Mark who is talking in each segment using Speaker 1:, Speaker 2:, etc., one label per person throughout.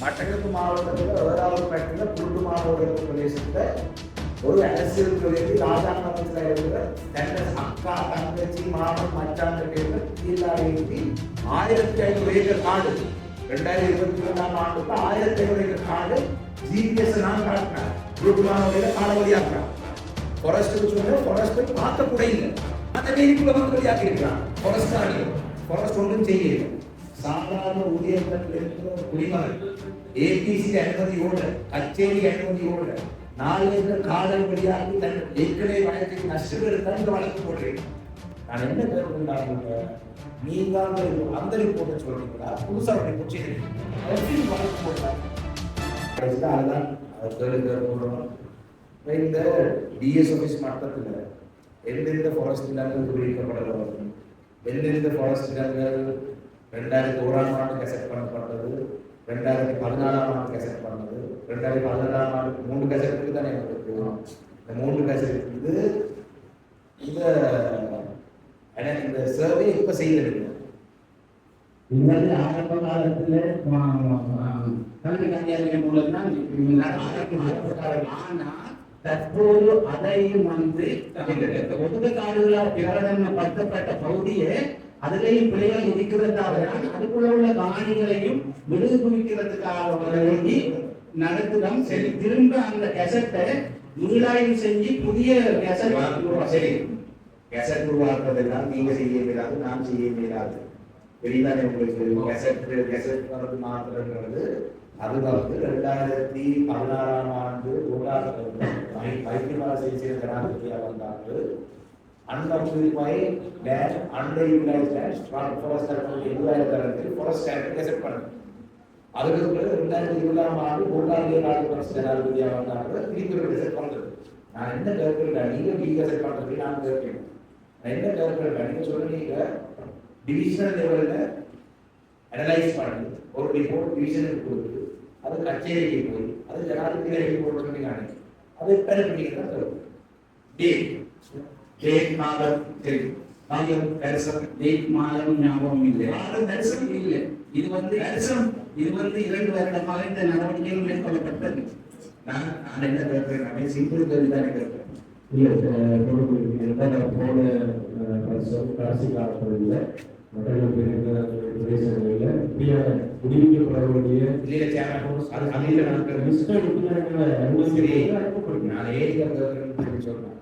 Speaker 1: மட்டக்களப்பு மாவட்டத்தில் ஏறாவூர்பேட்டையில் குருட்டு மாவட்ட பிரதேசத்தை ஒரு அரசியல் தொழில் ராஜாங்கத்தில் இருக்கிற தன்னை அக்கா தங்கச்சி மாமன் மச்சான் பேர்கள் கீழாடி 1500 ஏக்கர் காடு 2022ஆம் ஆண்டுக்கு 1500 ஏக்கர் காடு ஜிபிஎஸ் நான் காட்டினேன். குருட்டு மாவட்டத்தில் காலவழியாக்குறான். ஃபாரஸ்ட்டுக்கு சொன்ன ஃபாரஸ்ட்டை பார்க்க கூட இல்லை. அந்த வேலிக்குள்ள வந்து வழியாக்கி இருக்கிறான். ஃபாரஸ்ட் ஒன்றும் செய்யல. சாதாரண ஊழியர்கள் இருக்கிற குடிமகன் ஏபிசி அனுமதியோட கச்சேரி அனுமதியோட 4 ஏக்கர் காதல் வழியாகி தன் ஏற்கனவே வழக்கு நஷ்டம் எடுத்தால் இந்த வழக்கு போடுறேன். நான் என்ன கேட்கின்றாங்க, நீங்க அந்த ரிப்போர்ட்டை சொல்றீங்களா புதுசா ரிப்போர்ட் செய்யறீங்க வழக்கு போட்டாங்க. அதுதான் இந்த டிஎஸ் ஆஃபீஸ் மட்டத்தில் எந்தெந்த ஃபாரஸ்ட் நிலங்கள் குறிப்பிடப்படலாம், எந்தெந்த ஃபாரஸ்ட் நிலங்கள் 2001ஆம் ஆண்டு கெசட் பண்ணப்பட்டது, 2014ஆம் ஆண்டு கெசட் பண்ணது, 2016ஆம் ஆண்டு 3 கெசட்டுக்கு தானே இருக்கும். இந்த 3 கெசட் இந்த சர்வே இப்ப செய்திருக்கு.
Speaker 2: இந்த ஆரம்ப காலத்துல கல்வி கல்வியாளர்கள் மூலம் தான் ஆனா தற்போது அதையும் ஒதுக்க காடுகளால் பிரகடனப்படுத்தப்பட்ட பகுதியை அதிலேயும் பிள்ளைகள் இருக்கிறதால அதுக்குள்ள உள்ள காணிகளையும் விடுது குவிக்கிறதுக்காக வேண்டி நடத்துதான். சரி, திரும்ப அந்த கெசட்டை மீளாய்வு செஞ்சு புதிய கெசட்
Speaker 1: சரி கெசட் உருவாக்குறதெல்லாம் நீங்க செய்ய முடியாது, நான் செய்ய முடியாது. வெளிதானே உங்களுக்கு கெசட் வரது மாத்திரங்கிறது அது வந்து 2016ஆம் ஆண்டு வைத்தியபால சிகிச்சை ஜனாதிபதியாக வந்தாங்க. unoccupied land, underutilized land, forest environment, forest asset பண்ணுது. அதுக்கு 2020ஆம் ஆண்டு போட்டாளிய கார்டு ஜனாதிபதியாக வந்தாங்க. திருப்பி கெசட் பண்ணுறது. நான் என்ன கேட்கிறேன், நீங்க கெசட் பண்றது நான் கேட்கிறேன். நான் என்ன கேட்கிறேன், நீங்க சொல்றீங்க டிவிஷனல் லெவலில் அனலைஸ் பண்ணி ஒரு ரிப்போர்ட் டிவிஷனுக்கு கொடுத்து அது கச்சேரிக்கு போய் அது ஜனாதிபதியை ரிப்போர்ட் சொன்னீங்க. அதை பெற பண்ணிக்கிறதா
Speaker 2: டேட் மாதம் தெரியும், டேட் மாதம் ஞாபகம் இல்லை. இல்லை, இது வந்து 2 வருடமாக இந்த நடவடிக்கைகள் மேற்கொள்ளப்பட்டது.
Speaker 1: நான் என்ன கேட்கிறேன், சிம்பிள் கேள்வி தான் கேட்கிறேன்.
Speaker 3: இல்லை போன கடைசி காலப்பகுதியில் பிரதேசங்களில் குடியிருக்கப்பட வேண்டிய
Speaker 1: நான் ஏன் சொன்னேன்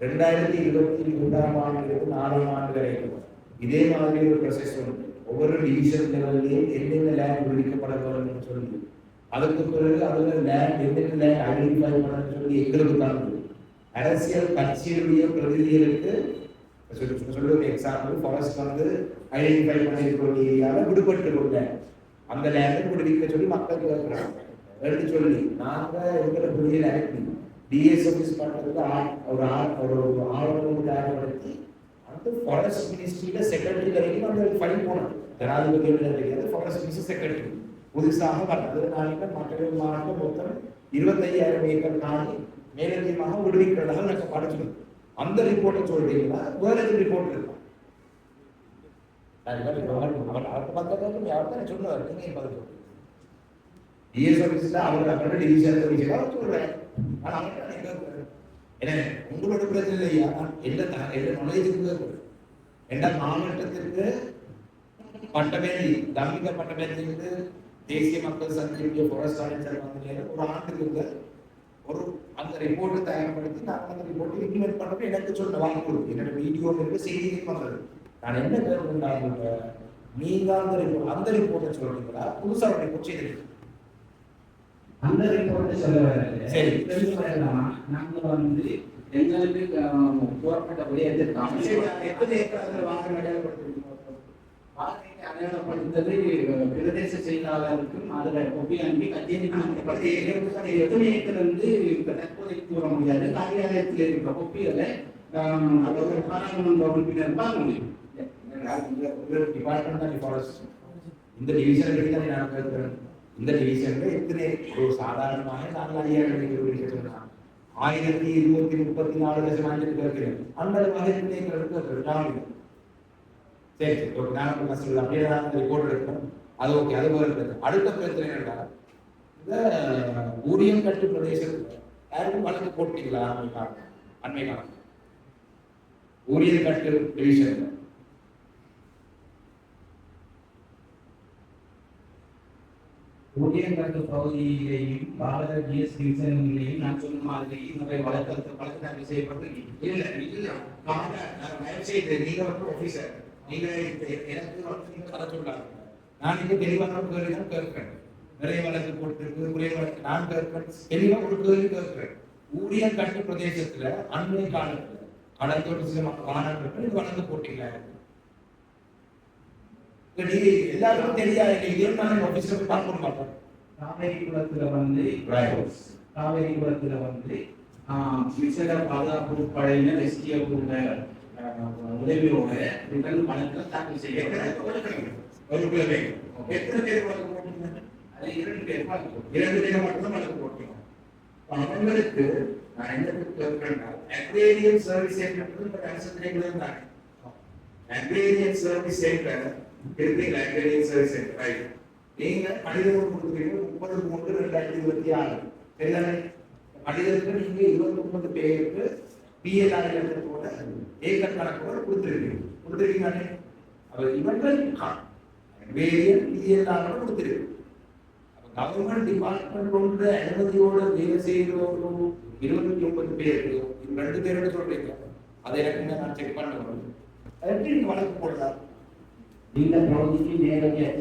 Speaker 1: 2023ஆம் ஆண்டிலிருந்து 4ஆம் ஆண்டு வரைக்கும் இதே மாதிரி ஒரு ப்ரொசஸ் உண்டு. ஒவ்வொரு டிவிஷன் லெவல்லையும் எந்தெந்த லேண்ட் விடுவிக்கப்பட வேண்டும் சொல்லி அதுக்கு பிறகு அதுல லேண்ட் எந்தெந்த லேண்ட் ஐடென்டிஃபை பண்ணணும்னு சொல்லி எங்களுக்கு தான் அரசியல் கட்சியுடைய பிரதிநிதிகளுக்கு சொல்லுவது எக்ஸாம்பிள் ஃபாரஸ்ட் வந்து ஐடென்டிஃபை பண்ணிருக்கிற ஏரியாவில் விடுபட்டு கொண்ட அந்த லேண்டை விடுவிக்க சொல்லி மக்கள் கேட்கிறாங்க. எடுத்து சொல்லி நாங்க எங்களை புதிய லேண்ட் டிஎஸ் ஆஃபீஸ் பண்றதுக்கு ஒரு ஆவணம் தயார்படுத்தி அந்த ஃபாரஸ்ட் மினிஸ்ட்ரியில செக்ரட்டரி வரைக்கும் அந்த ஃபைல் போனோம். ஜனாதிபதி ஃபாரஸ்ட் மினிஸ்டர் செக்ரட்டரி புதுசாக பண்ணது. நாளைக்கு மக்கள் மாவட்டம் மொத்தம் 25,000 ஏக்கர் காணி மேலதிகமாக விடுவிக்கிறதாக நாங்கள் படிச்சுக்கணும். அந்த ரிப்போர்ட்டை சொல்றீங்களா வேற எதுவும் ரிப்போர்ட் இருக்கும்? அவருக்கு பக்கத்துல யார்தான் சொன்னார், நீங்க பதில் சொல்றீங்க. டிஎஸ் ஆஃபீஸ்ல அவரோட டிவிஷன் சொல்றேன். உங்களோட பிரச்சனை இல்லையா, என்ன நுழைவுக்கு எந்த மாவட்டத்திற்கு பட்டமேலி தம்பிக பட்டமேலிருந்து தேசிய மக்கள் சங்கத்தினுடைய ஃபாரஸ்ட் ஆடிட்டர் வந்து ஒரு ஆண்டுக்கு ஒரு அந்த ரிப்போர்ட்டை தயார்படுத்தி நான் அந்த ரிப்போர்ட்டை இம்ப்ளிமெண்ட் பண்றது எனக்கு சொல்ல வாங்கி கொடுக்கும். என்னோட வீடியோ இருக்கு, செய்தியும் பண்றது. நான் என்ன கேட்குறாங்க, நீங்க அந்த ரிப்போர்ட்டை சொல்றீங்களா புதுசா ஒரு ரிப்போர்ட் செய்திருக்கீங்க?
Speaker 2: அந்த ரிப்போர்ட் சொல்ல வரல. சரி, நாங்க வந்து எங்களுக்கு போராட்டப்படி அடையாளப்படுத்தது பிரதேச செயலாளருக்கும் அதுல ஒப்பி அனுப்பி கச்சேரி எத்தனை ஏக்கர் வந்து தற்போதைக்கு கூற முடியாது. காரியாலயத்தில் இருக்கிற ஒப்பிகளை பாராளுமன்ற உறுப்பினர் பார்க்க முடியும்.
Speaker 1: டிபார்ட்மெண்ட் தான் ஃபாரஸ்ட் இந்த டிவிஷன் தான் நான் கேட்கிறேன். இந்த டிவிஷன்ல எத்தனை ஒரு சாதாரணமாக நாங்கள் அதிகாரிகள் 1234 லட்சம் ஆண்டுக்கு கேட்கிறேன். அந்த வகையில் சரி ஒரு நாங்கள் அப்படியே ரிப்போர்ட் எடுக்கணும். அது ஓகே, அது ஒரு பிரச்சனை. அடுத்த பிரச்சனை என்னடா, இந்த ஊதியம் கட்டு பிரதேசத்துல யாருக்கும் வழக்கு போட்டீங்களா? அண்மை காலம் ஊதியம் கட்டு டிவிஷன்ல
Speaker 2: ஊதியங்காட்டு பகுதியிலேயும் பாரத ஜிஎஸ் டிவிஷன்களையும் நான் சொன்ன மாதிரி நிறைய வழக்கு செய்யப்பட்டு
Speaker 1: இல்ல தயவுசெய்து நீங்க வந்து ஆபீசர், நீங்க எனக்கு வந்து நீங்க கதை சொல்லாங்க. நான் இங்க தெளிவான ஒரு கேள்வி தான் கேட்கிறேன். நிறைய வழக்கு போட்டிருக்கு, குறைய வழக்கு நான் கேட்கிறேன். தெளிவா ஒரு கேள்வி கேட்கிறேன். ஊதியம் கட்டு பிரதேசத்துல அண்மை காலத்துல கடந்த ஒரு சில மாணவர்கள் இது வழக்கு போட்டீங்களா? எல்லாருக்கும் தெரியாது. இதே நான் ஆபீஸ்ல போய் பார்க்க மாட்டேன்.
Speaker 2: காவேரி குளத்துல வந்து விசேட பாதுகாப்பு படையினர் எஸ்டிஎஃப் உதவியோட ரிட்டர்ன் பணத்தை தாக்கல் செய்ய
Speaker 1: எத்தனை பேர் வழக்கு போட்டீங்க?
Speaker 2: அது 2 பேர்
Speaker 1: மட்டும் வழக்கு போட்டீங்க. அவங்களுக்கு நான் என்ன கேட்கிறேன்னா, அக்ரேரியன் சர்வீஸ் சென்டர் அரசு தான். அக்ரேரியன் சர்வீஸ் சென்டர் இருக்குங்களா? Agrarian service centre right. நீங்க கடிதம் கொடுக்குறீங்க 30/3/2026. சரிதானே? கடிதத்துக்கு நீங்க 29 பேருக்கு பிஎல்ஆர் கூட ஏக்கர் கணக்கோட கொடுத்துருக்கீங்க. அப்ப இவர்கள் வேரியன் பிஎல்ஆர் கொடுத்துருக்கு. கவர்மெண்ட் டிபார்ட்மெண்ட் கொண்ட அனுமதியோட வேலை செய்கிற ஒரு 29 பேருக்கு 2 பேரோட சொல்றீங்க. அதை எனக்கு நான் செக் பண்ண முடியும். எப்படி நீங்க வழக்கு போடலாம்?
Speaker 2: இந்த பகுதிக்கு நேரடியாக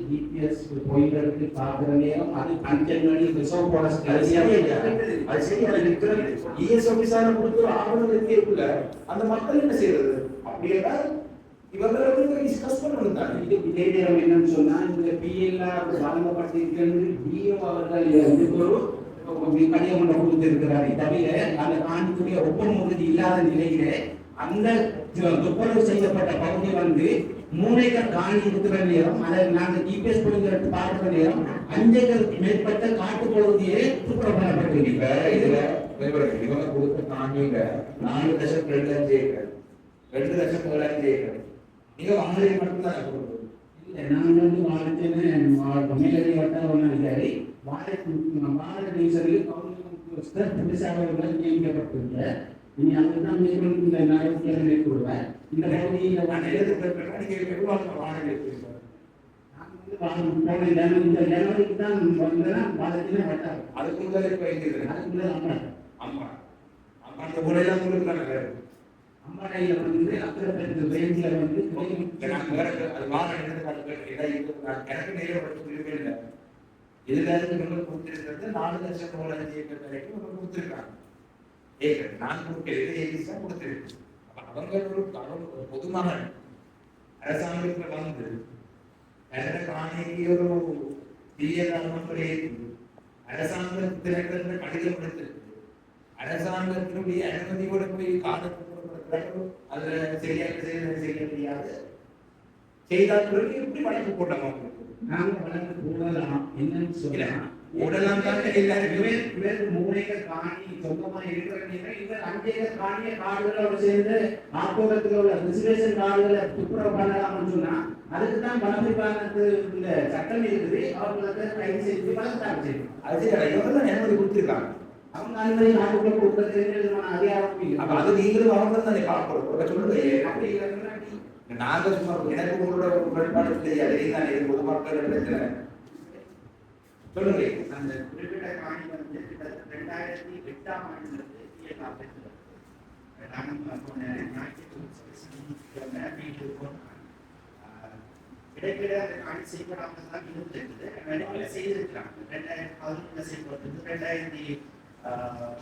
Speaker 2: ஜிபிஎஸ் போயிட்டு பார்க்குற நேரம் அது கஞ்சன்மணி ரிசர்வ் ஃபாரஸ்ட்
Speaker 1: அது சரியான இருக்கிறது. இஎஸ் ஆபீஸான கொடுத்து ஆவணம் இருக்கேக்குள்ள அந்த மக்கள் என்ன செய்யறது? அப்படின்னா இவங்களை டிஸ்கஸ் பண்ணுறாங்க.
Speaker 2: இதே நேரம் என்னன்னு சொன்னா இந்த பிஎல்ஆர் வழங்கப்பட்டிருக்கிறது டிஓ அவர்கள் இதுக்கு ஒரு கடிதம் கொடுத்திருக்கிறார். தவிர அந்த காணிக்குரிய ஒப்பந்தம் இல்லாத நிலையிலே அந்த துப்புரவு செய்யப்பட்ட பகுதி வந்து 3 ஏக்கர் காணி இருக்கிற நேரம், அதை நாங்கள் ஜிபிஎஸ் போயிட்டு பார்க்கிற நேரம் 5 ஏக்கருக்கு மேற்பட்ட காட்டு பகுதியே துப்புரவு பண்ணப்பட்டிருக்கீங்க.
Speaker 1: இதுல இவங்க கொடுத்த காணிங்க 4,02,500 ஏக்கர், 2,07,500 ஏக்கர். நீங்க வாங்கலை மட்டும்தான் கொடுக்குறது
Speaker 2: இல்லை. நான் வந்து வாழ்க்கைன்னு மேலடி வட்டம் சரி வாழ டிவிஷனுக்கு புதுசாக நியமிக்கப்பட்டிருக்க. இனி அதுதான் இந்த நாயகத்தில் மேற்கொள்வேன். இந்த பகுதியில்
Speaker 1: நான் நீங்க வாடகை
Speaker 2: இந்த ஜனவரிக்கு தான் வந்தேன்னா வாழத்தின வட்டார்
Speaker 1: அதுக்கு முதல்ல வைக்கிறது.
Speaker 2: அதுக்குள்ள
Speaker 1: அம்மா அந்த முறையெல்லாம் உங்களுக்கு
Speaker 2: அம்மாடையில் வந்து அக்கறை ரேஞ்சில் வந்து
Speaker 1: அது வாகனம் எனக்கு நேரப்படுத்த இல்லை. இதுல இருந்து கொடுத்திருக்கிறது 4,05,000 ஏக்கர் வரைக்கும் கொடுத்திருக்காங்க. ஏக்கர் நான் கொடுக்கிறது ஏரிஸ் தான் கொடுத்திருக்கு. அவங்க ஒரு பொதுமகன் அரசாங்கத்துல வந்து காணிக்கு ஒரு பிஎல்ஆர் அரசாங்கத்திலிருந்து கடிதம் எடுத்திருக்கு. அரசாங்கத்தினுடைய அனுமதியோட போய் காலத்துக்கு அதுல சரியாக செய்ய முடியாது. செய்தால் பிறகு எப்படி வழக்கு போட்டாங்க?
Speaker 2: நாங்கள் வழக்கு போடலாம் என்னன்னு சொல்லலாம்.
Speaker 1: போடலாம் தான் எல்லாருக்குமே.
Speaker 2: இவருக்கு 3 ஏக்கர் காணி சொந்தமா இருக்கிற நேரம் இவர் 5 ஏக்கர் காணியை காடுகளோடு சேர்ந்து ஆக்கோகத்தில் உள்ள ரிசர்வேஷன் காடுகளை துப்புரவு பண்ணலாம்னு சொன்னா அதுக்கு தான் வனப்பிரிவானத்து இந்த சட்டம் இருக்குது. அவங்களுக்கு கைது செய்து வழக்கு செய்யணும்.
Speaker 1: அது இவங்க அனுமதி கொடுத்துருக்காங்க.
Speaker 2: அவங்க அனுமதி நாட்டுக்குள்ள கொடுக்கறது அதிகாரம்.
Speaker 1: அது நீங்களும் அவங்க தானே பார்க்கணும். சொல்லுங்க
Speaker 2: அப்படி இல்லைன்னா
Speaker 1: நாங்க சும்மா எனக்கு உங்களோட உடன்பாடு தெரியாது. நீங்க இது பொதுமக்கள் பிரச்சனை சொல்லுங்க.
Speaker 2: அந்த குறிப்பிட்ட காணி வந்து 2008ஆம் ஆண்டிலிருந்து இடைக்கிட அந்த காணி செய்யப்படாமல் தான் இருந்திருக்குது. செய்திருக்கிறாங்க 2011 செய்யப்பட்டது. 2017,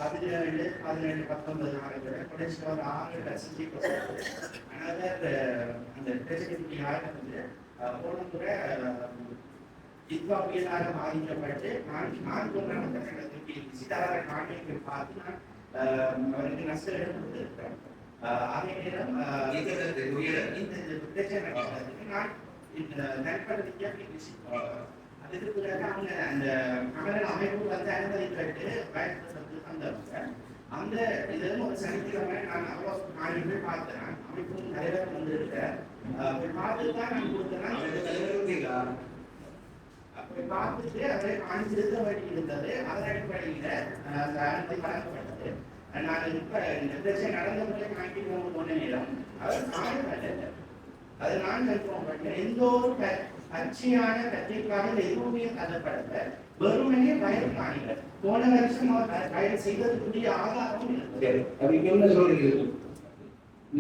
Speaker 2: 18, 19 ஆண்டுகள் கடைசியில் ஒரு 6 லட்சம். அந்த பிரச்சனை வந்து போன முறை இத்வாபியலாக பாதிக்கப்பட்டு சிதார காணியை பார்த்து நான் அவருக்கு நஷ்டம் கொடுத்திருக்கிறேன். அதே நேரம் இந்த பிரச்சனை நான் இந்த நற்படுத்தியா அதுக்கு பிறகு அவங்க அந்த மகளிர் அமைப்பு வந்து அனுமதி பெற்று பயன்படுத்துறது வந்தவங்க. அந்த இதில் ஒரு சனிக்கிழமை நான் அவ்வளோ நாலு போய் பார்த்தேன். அமைப்பு தலைவர் வந்து இருக்க பார்த்து தான் நான் கொடுத்தேன். அப்படி பார்த்துட்டு அதை காணிச்சிருக்க வேண்டி இருந்தது. அதன் அடிப்படையில் அந்த அனுமதி வழங்கப்பட்டது. நான் இப்ப இந்த பிரச்சனை நடந்த முறை காண்பி போன நேரம் அவர் காணப்பட்டது. அது நான் கற்போம் எந்த ஒரு கட்சியான கட்சிக்காக எதுவுமே கதப்படல. வெறுமனே வயல் காணிகள் போன வருஷம் அவர் வயல் செய்ததுக்குரிய ஆதாரம்
Speaker 3: என்ன சொல்றீங்க?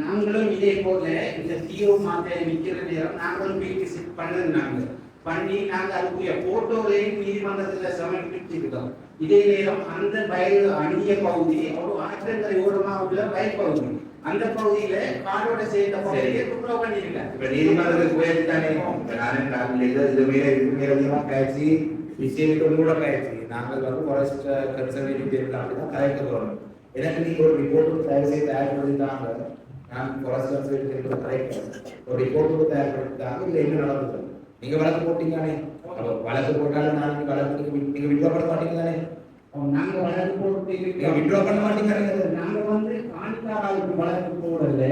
Speaker 2: நாங்களும் இதே போல இந்த தீவு மாதிரி நிற்கிற நேரம் நாங்களும் வீட்டு செட் பண்ணி நாங்கள் அதுக்குரிய போட்டோவையும் நீதிமன்றத்தில் சமர்ப்பிச்சிருக்கோம். இதே நேரம் அந்த வயல் அணிய பகுதி ஒரு ஆற்றங்கரை ஓரமாக உள்ள வயல் பகுதி, அந்த பகுதியில காடோட சேர்ந்த பகுதியை குற்றவு பண்ணியிருக்காங்க.
Speaker 1: இப்ப நீதிமன்றத்துக்கு போயிருந்தானே இது மேலதிகமா பேச்சு விஷயத்தோடு கூட பேச்சு நாங்கள் வந்து ஃபாரஸ்ட் கன்சர்வேட்டிவ் பீப்புள் அப்படிதான் கலைக்க போறோம். எனக்கு நீங்க ஒரு ரிப்போர்ட் தயவு செய்து தயார்படுத்திட்டாங்க. நான் ஃபாரஸ்ட் கன்சர்வேட்டிவ் கலைக்கிறேன். ஒரு ரிப்போர்ட் தயார்படுத்திட்டாங்க. இல்ல என்ன நடந்தது? நீங்க வழக்கு போட்டீங்களானே? வழக்கு போட்டாலும் நான் வழக்கு நீங்க விட்ரா பண்ண மாட்டீங்க தானே?
Speaker 2: நாங்க வழக்கு போட்டு
Speaker 1: விட்ரா பண்ண மாட்டீங்க.
Speaker 2: நாங்க வந்து காணிக்காரருக்கு வழக்கு போடல.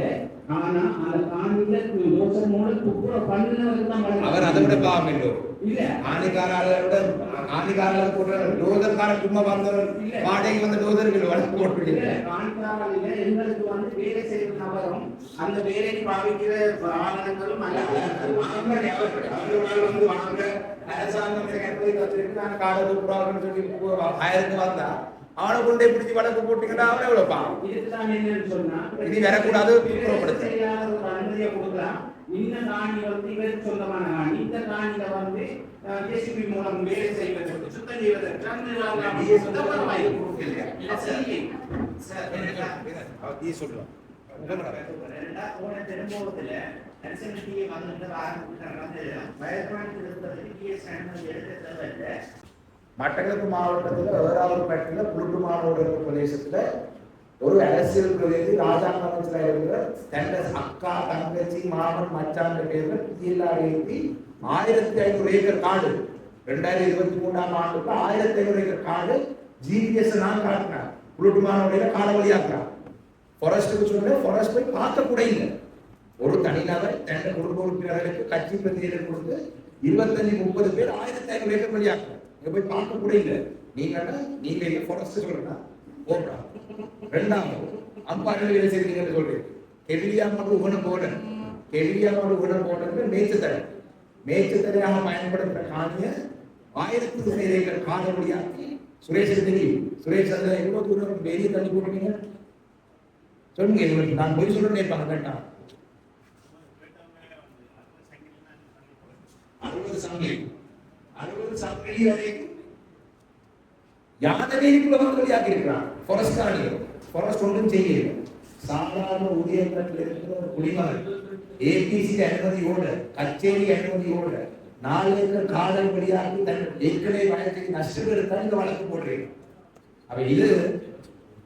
Speaker 2: ஆனா அந்த காணியில தோஷமோட குப்புற பண்ணினவருக்கு தான் வழக்கு.
Speaker 1: அவர் அதை விட பாவம் இல்லை.
Speaker 2: இல்ல
Speaker 1: காணிக்காரர்களோட போட்ட டோசர்கார சும்மா வந்தவர் வாடகை வந்த டோசர்கள் வழக்கு போட்டு
Speaker 2: காணிக்காரர்ல எங்களுக்கு வந்து வேலை செய்கிற நபரும் அந்த வேலைக்கு பாவிக்கிற வாகனங்களும்
Speaker 1: வந்து வாங்க அரசாங்கம் ஆயிரத்து வந்தா அவனை கொண்டே பிடிச்சி வழக்கு போட்டீங்கன்னா அவனை எவ்வளவு பாவம்.
Speaker 2: இதுதான் என்னன்னு சொன்னா
Speaker 1: இனி வரக்கூடாது.
Speaker 2: அனுமதியை கொடுக்கலாம். இந்த காணி வந்து இவருக்கு சொந்தமான காணி. இந்த காணியில வந்து ஜேசிபி மூலம் வேலை செய்வதற்கு சுத்தம் செய்வதற்கு
Speaker 1: மட்டக்களப்பு மாவட்டத்தில் ஏறாவூர்பேட்டையில குருட்டு மாநகர பிரதேசத்துல ஒரு அரசியல் பிரதிநிதி ராஜாங்க அமைச்சராக இருக்கிற தன்னை அக்கா தங்கச்சி மாமன் மச்சான் பேர்ல PLR எழுதி 1500 ஏக்கர் காடு 2023ஆம் ஆண்டுக்கு 1500 ஏக்கர் காடு GPS நான் காட்டினேன். குருட்டு மாநகரில காடை வழியாக்குறான். ஃபாரஸ்ட்டுக்கு சொன்ன ஃபாரஸ்ட் போய் பார்க்க கூட இல்லை. ஒரு தனிநபர் தன்னை குடும்ப உறுப்பினர்களுக்கு கட்சி பிரதிநிதிகள் கொடுத்து 25-30 பேர் 1500 ஏக்கர் வழியாக்குறாங்க. இங்க போய் பார்க்க கூட இல்லை. நீங்க என்ன ஃபாரஸ்ட் சொல்றா போட்டா ரெண்டாவது அம்பாரில் வேலை செய்றீங்கன்னு சொல்றீங்க. கெவிலியாமோடு உகனம் போடுறது மேய்ச்சத்தரையாக பயன்படுத்துற காணிய 1000 ஏக்கர் காணொலியாக்கி சுரேஷ் தெரியும். சுரேஷ் அந்த எவ்வளவு தூரம் வெளியே தள்ளி போட்டீங்க சொல்லுங்க. இவங்களுக்கு நான் போய் சொல்றேன் நினைப்பாங்க கேட்டான் 60 சங்கிலி வரைக்கும் யாதவேக்குள்ள வந்து வெளியாக்கி இருக்கிறான். ஃபாரஸ்ட் ஒன்றும் செய்யல. சாதாரண ஊதியத்தில் இருக்கிற ஒரு குடிமகன் APC அனுமதியோட கச்சேரி அனுமதியோட 4 ஏக்கர் காடை வெளியாக்கி தன் ஏற்கனவே வழக்கு நஷ்டம் எடுத்தால் இந்த வழக்கு போடுறீங்க. அப்ப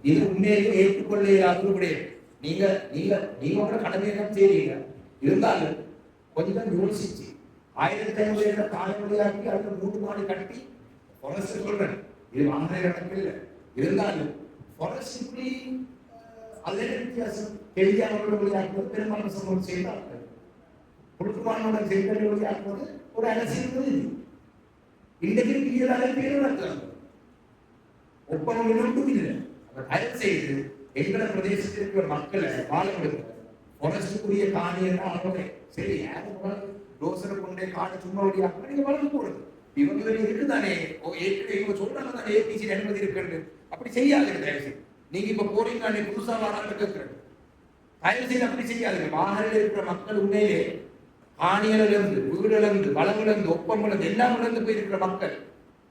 Speaker 1: இது உண்மையிலேயே ஏற்றுக்கொள்ள இயலாத நீங்க உங்களோட கடமையை செய்றீங்க. இருந்தாலும் கொஞ்சம் யோசிச்சு 1500 ஏக்கர் காடை வெளியாக்கி அதுல 3 மாடி கட்டி ஃபாரஸ்ட் சொல்றேன். இது வாங்குற கணக்கு இல்லை. இருந்தாலும் ஃபாரஸ்ட் இப்படி அதில் வித்தியாசம் எளியானவர்கள் வழியாக்குவது பெரும்பாலான சமூகம் செய்தார்கள். குழுக்குமானோட செய்தல் வழியாக்குவது ஒரு அரசியல் பிரதிநிதி. இன்றைக்கு கிளியராக பேர் நடத்துறாங்க. ஒப்பந்தம் இன்னொன்றும் இல்லை. தயவு செய்து எங்களோட பிரதேசத்தில் இருக்கிற மக்களை வாழ விடுங்க. ஃபாரஸ்டுக்குரிய காணியெல்லாம் அவங்க சரி யாரும் டோசரை கொண்டே காணி சும்மா வழியாக்க நீங்க வளர்ந்து போடுது. இவங்க இருக்குதானே இவங்க சொல்றாங்க தானே APC அனுமதி இருக்குன்னு. அப்படி செய்யாதுங்க தயவு செய்து. நீங்க இப்ப போறீங்க புதுசா வரான்னு கேட்கிறேன். தயவு செய்து அப்படி செய்யாதுங்க. மாநில இருக்கிற மக்கள் உண்மையிலே ஆணியிலிருந்து வீடுலேருந்து வளங்களிலிருந்து ஒப்பங்களிலிருந்து எல்லாம் இழந்து போயிருக்கிற மக்கள்.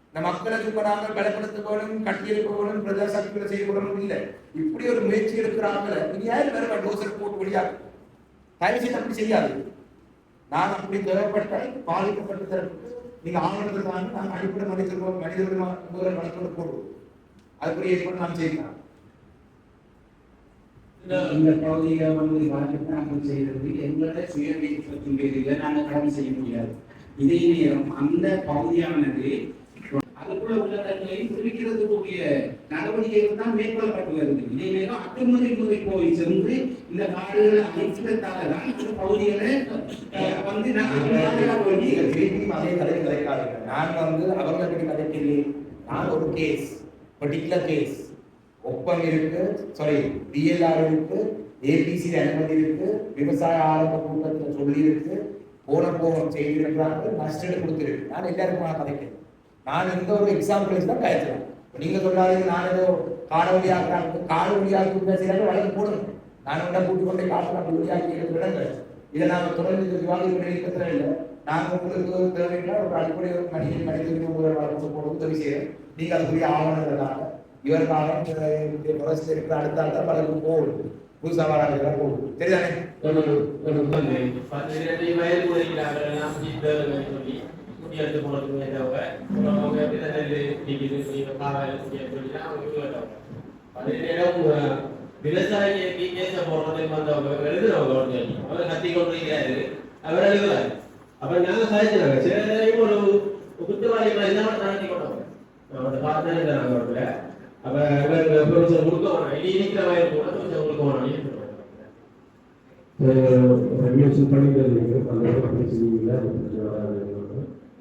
Speaker 1: இந்த மக்களுக்கு இப்ப நாங்கள் பலப்படுத்தப்படும் கட்டியிருப்பவர்களும் பிரஜாசக்திகளை செய்யப்படணும் இல்லை. இப்படி ஒரு முயற்சி இருக்கிறாங்க. நீங்க யாரும் வேற டோசர் போட்டு வெளியாகும். தயவு செய்து அப்படி செய்யாது. நான் அப்படி தேவைப்பட்ட பாதிக்கப்பட்ட தரப்புக்கு நீங்க ஆவணத்தில் தான் நாங்கள் அடிப்படை மனிதர்கள் வளர்த்து போடுவோம். அதுக்குரிய ஏற்பாடு நாம் செய்யலாம்.
Speaker 2: இந்த பகுதியில வந்து நாங்கள் செய்யறது எங்களோட சுய விருப்பத்தின் பேரில் நாங்கள் கடமை செய்ய முடியாது. இதே நேரம் அந்த பகுதியானது அதுக்குள்ள உள்ளடங்களையும் பிரிக்கிறதுக்குரிய நடவடிக்கைகள் தான் மேற்கொள்ளப்பட்டு வருது. இதே நேரம் அத்துமுறை போய் சென்று இந்த காடுகளை அழிக்கிறதால தான் இந்த பகுதிகளை வந்து
Speaker 1: அதே கதை கதைக்காதீங்க. நான் அவங்க பற்றி கதைக்கிறேன். நான் ஒரு கேஸ் பர்டிகுலர் கேஸ் ஒப்பம் இருக்கு, சாரி டிஎல்ஆர் இருக்கு, ஏபிசி அனுமதி இருக்கு, விவசாய ஆரம்ப கூட்டத்தில் சொல்லி இருக்கு, போன செய்திருக்கிறாங்க, நஷ்டம் கொடுத்துருக்கு. நான் எல்லாருக்கும் கதைக்கிறேன். நான் இந்த ஒரு எக்ஸாம்பிள் தான் கதைக்கிறேன். நீங்க சொல்லாதீங்க நான் ஏதோ காணொலியாக்கி பேசுகிறாங்க வழக்கு போடுங்க. நான் உடனே கூட்டு கொண்டே காட்டு ஒளியாக்கி விடங்க. இதை நான் தொடர்ந்து விவாதிக்கிற இயக்கத்தில் இல்லை. நாங்கள் உங்களுக்கு தேவைன்னா ஒரு அடிப்படை ஒரு மனித உதவி செய்யறோம். நீங்க அதுக்குரிய ஆவணங்களாக இவருக்காக இருக்கிற அடுத்த தான் பலருக்கு போகுது, புதுசாக வராங்க போகுது. சரிதானே?
Speaker 4: விவசாயிக்கு கேச போடுறதை வந்தவங்க எழுதுறவங்க அவர் கத்தி கொண்டிருக்கிறாரு, அவர் எழுதுறாரு. அப்ப நாங்க சாதிச்சாங்க சில ஒரு குற்றவாளி மாதிரி தான் நடத்தி கொண்டவங்க அவரோட பார்த்தா நாங்க அப்ப ப்ரொஃபஸர் கொடுக்க வேணாம், இனி இருக்கிற வயது கூட ப்ரொஃபஸர் கொடுக்க வேணாம்.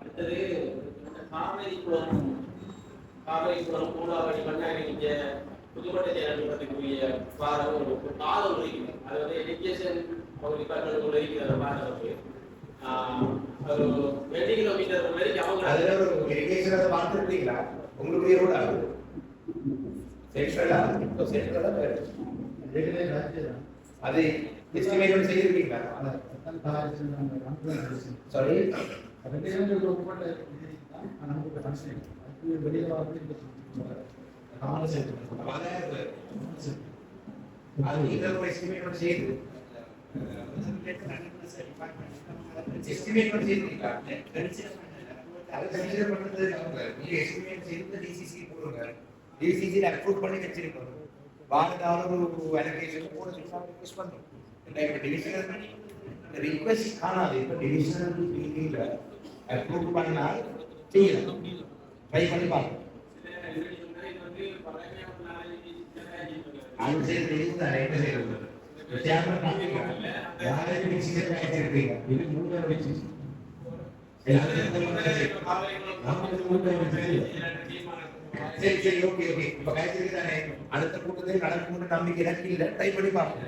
Speaker 4: அடுத்தது காவேரிக்குளம் பூலாவடி பண்ணாங்க. புதுக்கோட்டை ஜனநாயகத்துக்குரிய பாடம் ஒரு பாதம் இருக்குது. அது வந்து எஜுகேஷன் அவங்க டிபார்ட்மெண்ட் இருக்கிற பாடம் இருக்கு. ஒரு 20 கிலோமீட்டர் வரைக்கும் அவங்க
Speaker 1: அதுல ஒரு எஜுகேஷனை பார்த்துருக்கீங்களா? உங்களுக்கு ரோட் ஆகுது சென்ட்ரலா இப்போ சென்ட்ரலா அது எஸ்டிமேட் செய்திருக்கீங்களா? சாரி டிசிசியில் அப்ரூவ் பண்ணி வச்சிருக்கோம். வாரதாலும் ஒரு அலோகேஷன் போட ரிக்வெஸ்ட் பண்றோம். டிவிஷனல் ரிக்வெஸ்ட் காணாது. இப்போ டிவிஷனல் மீட்டிங்ல அப்ரூவ் பண்ணால் செய்யலாம், ட்ரை பண்ணி பார்க்கலாம். அது தெரியுது ரைட் செய்யுது. வித்தியாசம் காமிங்க. யாரையும் டிசிஷன் எடுத்துறீங்க. இது மூணாவது டிசிஷன். சரி ஓகே. இப்ப கைது தானே அடுத்த கூட்டத்தில் நடக்கும் நம்பிக்கை எனக்கு இல்லை. ட்ரை பண்ணி பார்ப்போம்.